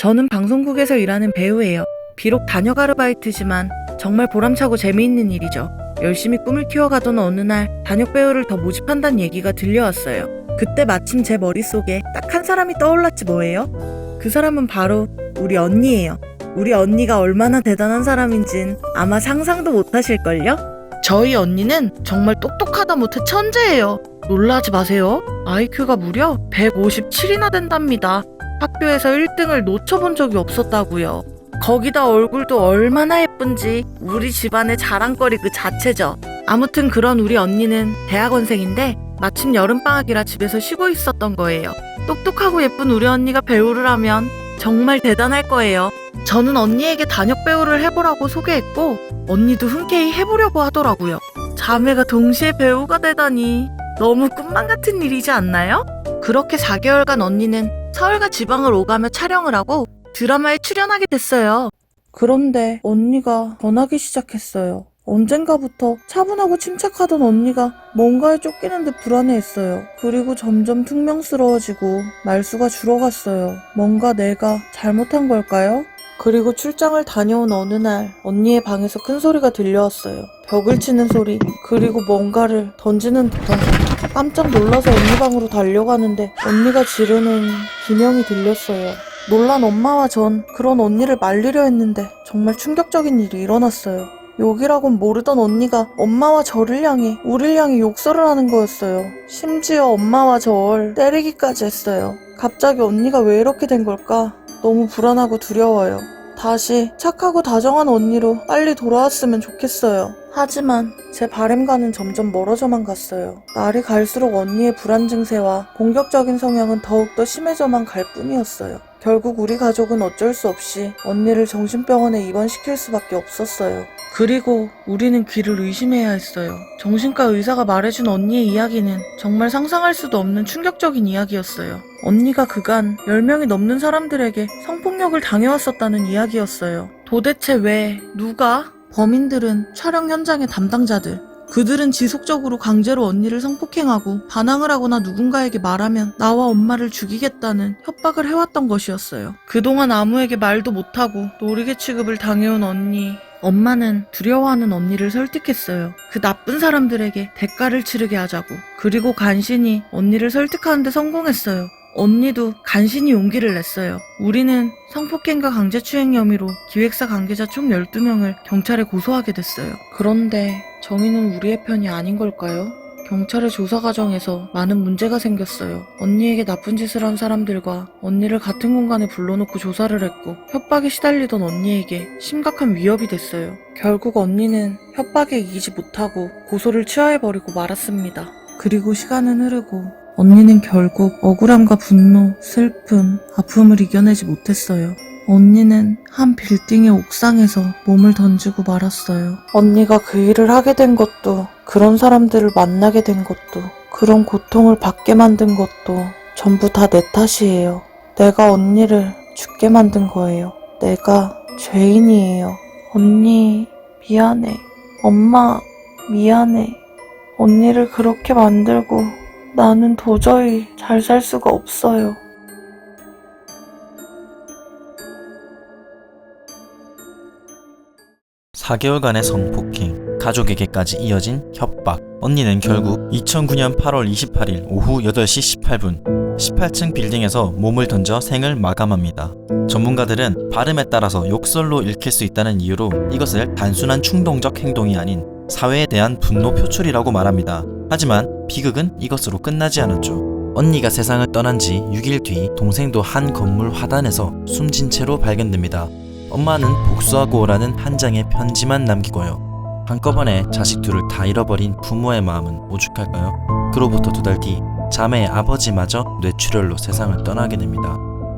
저는 방송국에서 일하는 배우예요. 비록 단역 아르바이트지만 정말 보람차고 재미있는 일이죠. 열심히 꿈을 키워가던 어느 날 단역 배우를 더 모집한다는 얘기가 들려왔어요. 그때 마침 제 머릿속에 딱 한 사람이 떠올랐지 뭐예요? 그 사람은 바로 우리 언니예요. 우리 언니가 얼마나 대단한 사람인진 아마 상상도 못하실걸요? 저희 언니는 정말 똑똑하다 못해 천재예요. 놀라지 마세요. IQ가 무려 157이나 된답니다. 학교에서 1등을 놓쳐본 적이 없었다고요. 거기다 얼굴도 얼마나 예쁜지 우리 집안의 자랑거리 그 자체죠. 아무튼 그런 우리 언니는 대학원생인데 마침 여름방학이라 집에서 쉬고 있었던 거예요. 똑똑하고 예쁜 우리 언니가 배우를 하면 정말 대단할 거예요. 저는 언니에게 단역 배우를 해보라고 소개했고 언니도 흔쾌히 해보려고 하더라고요. 자매가 동시에 배우가 되다니 너무 꿈만 같은 일이지 않나요? 그렇게 4개월간 언니는 서울과 지방을 오가며 촬영을 하고 드라마에 출연하게 됐어요. 그런데 언니가 변하기 시작했어요. 언젠가부터 차분하고 침착하던 언니가 뭔가에 쫓기는 듯 불안해했어요. 그리고 점점 퉁명스러워지고 말수가 줄어갔어요. 뭔가 내가 잘못한 걸까요? 그리고 출장을 다녀온 어느 날 언니의 방에서 큰 소리가 들려왔어요. 벽을 치는 소리, 그리고 뭔가를 던지는 듯한 소리. 깜짝 놀라서 언니 방으로 달려가는데 언니가 지르는 비명이 들렸어요. 놀란 엄마와 전 그런 언니를 말리려 했는데 정말 충격적인 일이 일어났어요. 욕이라곤 모르던 언니가 엄마와 저를 향해 우릴 향해 욕설을 하는 거였어요. 심지어 엄마와 절 때리기까지 했어요. 갑자기 언니가 왜 이렇게 된 걸까? 너무 불안하고 두려워요. 다시 착하고 다정한 언니로 빨리 돌아왔으면 좋겠어요. 하지만 제 바램과는 점점 멀어져만 갔어요. 날이 갈수록 언니의 불안 증세와 공격적인 성향은 더욱더 심해져만 갈 뿐이었어요. 결국 우리 가족은 어쩔 수 없이 언니를 정신병원에 입원시킬 수밖에 없었어요. 그리고 우리는 귀를 의심해야 했어요. 정신과 의사가 말해준 언니의 이야기는 정말 상상할 수도 없는 충격적인 이야기였어요. 언니가 그간 10명이 넘는 사람들에게 성폭력을 당해왔었다는 이야기였어요. 도대체 왜, 누가? 범인들은 촬영 현장의 담당자들. 그들은 지속적으로 강제로 언니를 성폭행하고 반항을 하거나 누군가에게 말하면 나와 엄마를 죽이겠다는 협박을 해왔던 것이었어요. 그동안 아무에게 말도 못하고 놀이개 취급을 당해온 언니. 엄마는 두려워하는 언니를 설득했어요. 그 나쁜 사람들에게 대가를 치르게 하자고. 그리고 간신히 언니를 설득하는데 성공했어요. 언니도 간신히 용기를 냈어요. 우리는 성폭행과 강제추행 혐의로 기획사 관계자 총 12명을 경찰에 고소하게 됐어요. 그런데 정의는 우리의 편이 아닌 걸까요? 경찰의 조사 과정에서 많은 문제가 생겼어요. 언니에게 나쁜 짓을 한 사람들과 언니를 같은 공간에 불러놓고 조사를 했고 협박에 시달리던 언니에게 심각한 위협이 됐어요. 결국 언니는 협박에 이기지 못하고 고소를 취하해버리고 말았습니다. 그리고 시간은 흐르고 언니는 결국 억울함과 분노, 슬픔, 아픔을 이겨내지 못했어요. 언니는 한 빌딩의 옥상에서 몸을 던지고 말았어요. 언니가 그 일을 하게 된 것도, 그런 사람들을 만나게 된 것도, 그런 고통을 받게 만든 것도 전부 다 내 탓이에요. 내가 언니를 죽게 만든 거예요. 내가 죄인이에요. 언니, 미안해. 엄마, 미안해. 언니를 그렇게 만들고 나는 도저히 잘 살 수가 없어요. (4개월간의) 성폭행, 가족에게까지 이어진 협박. 언니는 결국 2009년 8월 28일 오후 8시 18분 18층 빌딩에서 몸을 던져 생을 마감합니다. 전문가들은 발음에 따라서 욕설로 읽힐 수 있다는 이유로 이것을 단순한 충동적 행동이 아닌 사회에 대한 분노 표출이라고 말합니다. 하지만 비극은 이것으로 끝나지 않았죠. 언니가 세상을 떠난 지 6일 뒤 동생도 한 건물 화단에서 숨진 채로 발견됩니다. 엄마는 복수하고 오라는 한 장의 편지만 남기고요. 한꺼번에 자식 둘을 다 잃어버린 부모의 마음은 오죽할까요? 그로부터 2달 뒤 자매의 아버지마저 뇌출혈로 세상을 떠나게 됩니다.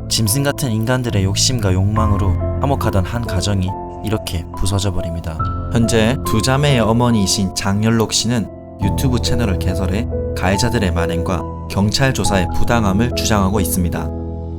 짐승 같은 인간들의 욕심과 욕망으로 화목하던 한 가정이 이렇게 부서져 버립니다. 현재 두 자매의 어머니이신 장연록 씨는 유튜브 채널을 개설해 가해자들의 만행과 경찰 조사의 부당함을 주장하고 있습니다.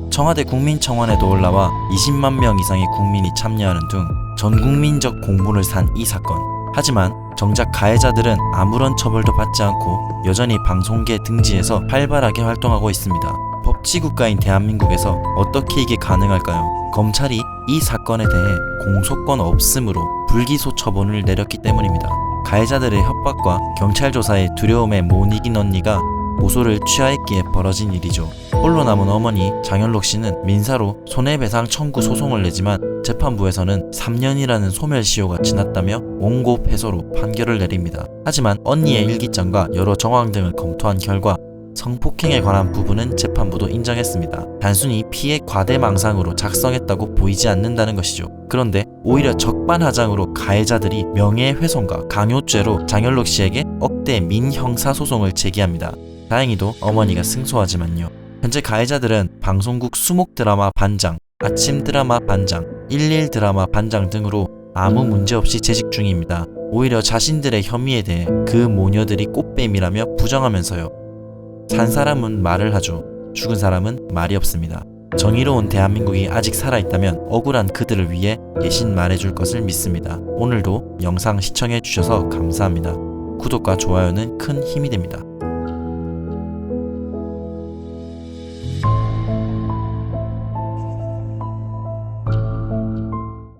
청와대 국민청원에도 올라와 20만 명 이상의 국민이 참여하는 등 전국민적 공분을 산 이 사건. 하지만 정작 가해자들은 아무런 처벌도 받지 않고 여전히 방송계 등지에서 활발하게 활동하고 있습니다. 법치국가인 대한민국에서 어떻게 이게 가능할까요? 검찰이 이 사건에 대해 공소권 없음으로 불기소 처분을 내렸기 때문입니다. 가해자들의 협박과 경찰 조사의 두려움에 못 이긴 언니가 고소를 취하했기에 벌어진 일이죠. 홀로 남은 어머니 장현록 씨는 민사로 손해배상 청구 소송을 내지만 재판부에서는 3년이라는 소멸시효가 지났다며 원고 패소로 판결을 내립니다. 하지만 언니의 일기장과 여러 정황 등을 검토한 결과 성폭행에 관한 부분은 재판부도 인정했습니다. 단순히 피해 과대망상으로 작성했다고 보이지 않는다는 것이죠. 그런데 오히려 적반하장으로 가해자들이 명예훼손과 강요죄로 장현록 씨에게 억대 민형사소송을 제기합니다. 다행히도 어머니가 승소하지만요. 현재 가해자들은 방송국 수목 드라마 반장, 아침 드라마 반장, 11 드라마 반장 등으로 아무 문제 없이 재직 중입니다. 오히려 자신들의 혐의에 대해 그 모녀들이 꽃뱀이라며 부정하면서요. 산 사람은 말을 하죠. 죽은 사람은 말이 없습니다. 정의로운 대한민국이 아직 살아있다면 억울한 그들을 위해 대신 말해줄 것을 믿습니다. 오늘도 영상 시청해주셔서 감사합니다. 구독과 좋아요는 큰 힘이 됩니다.